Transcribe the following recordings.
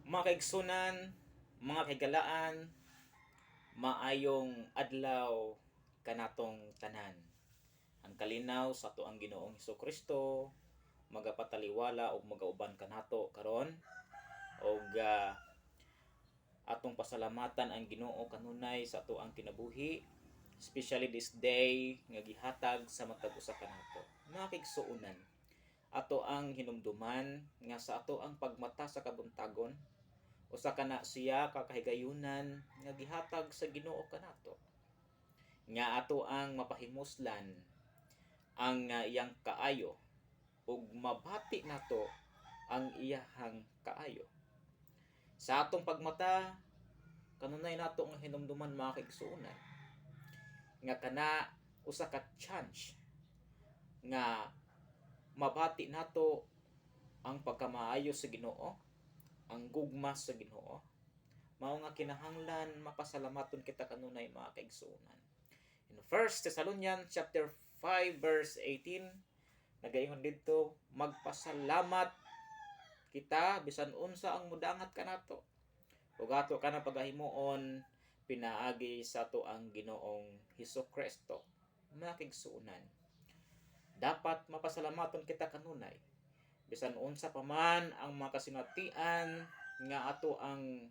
Mga kaigsunan, mga kaigalaan, maayong adlaw kanatong tanan. Ang kalinaw sa ato ang Ginoong Hesukristo magapataliwala og magauban kanato karon og atong pasalamatan ang Ginoo kanunay sa ato ang kinabuhi, especially this day nga gihatag sa matag usa kanato. Mga kaigsuonan, ato ang hinumduman nga sa ato ang pagmata sa kabuntagon, usa kana siya kakahigayunan nga gihatag sa Ginoo kanato, nga ato ang mapahimuslan ang iyang kaayo ug mabati nato ang iyahang kaayo. Sa atong pagmata kanunay nato nga hinumduman mga kaigsuonan nga kana usa ka chance nga mabati nato ang pagkamaayo sa Ginoo, ang gugma sa Ginoo. Mao nga kinahanglan mapasalamaton kita kanunay mga kaigsuonan. In 1 Thessalonians chapter 5 verse 18, nagaingon dito, magpasalamat kita bisan unsa ang mudangat kanato. Ug ato kana pagahimuon pinaagi sa ato ang Ginoong Hesukristo. Mga kaigsuonan, dapat mapasalamaton kita kanunay bisan unsa pa man ang mga kasinatian nga ato ang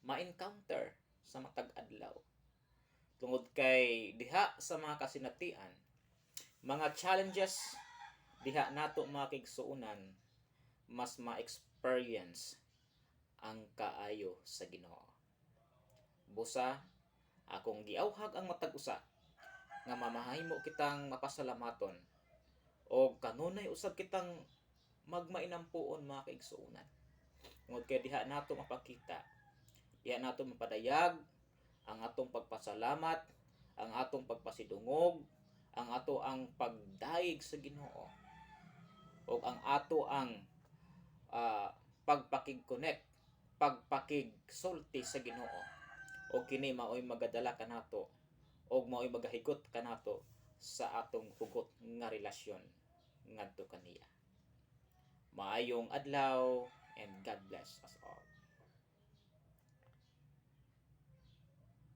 ma-encounter sa matag adlaw. Tungod kay diha sa mga kasinatian, mga challenges, diha nato mga kaigsuonan mas ma-experience ang kaayo sa Ginoo. Busa akong giawhag ang matag usa nga mamahimo kitang mapasalamaton o kanunay usab kitang magmainampuon mga kaigsuonan. Tungod kay diha nato mapakita, diha nato mapadayag ang atong pagpasalamat, ang atong pagpasidungog, ang ato ang pagdaig sa Ginoo, o ang ato ang pagpakig-connect, pagpakig-sulti sa Ginoo. O kini mao'y magadala kanato o mao'y magahigot kanato sa atong hugot nga relasyon ngadto kaniya. Maayong adlaw and God bless us all.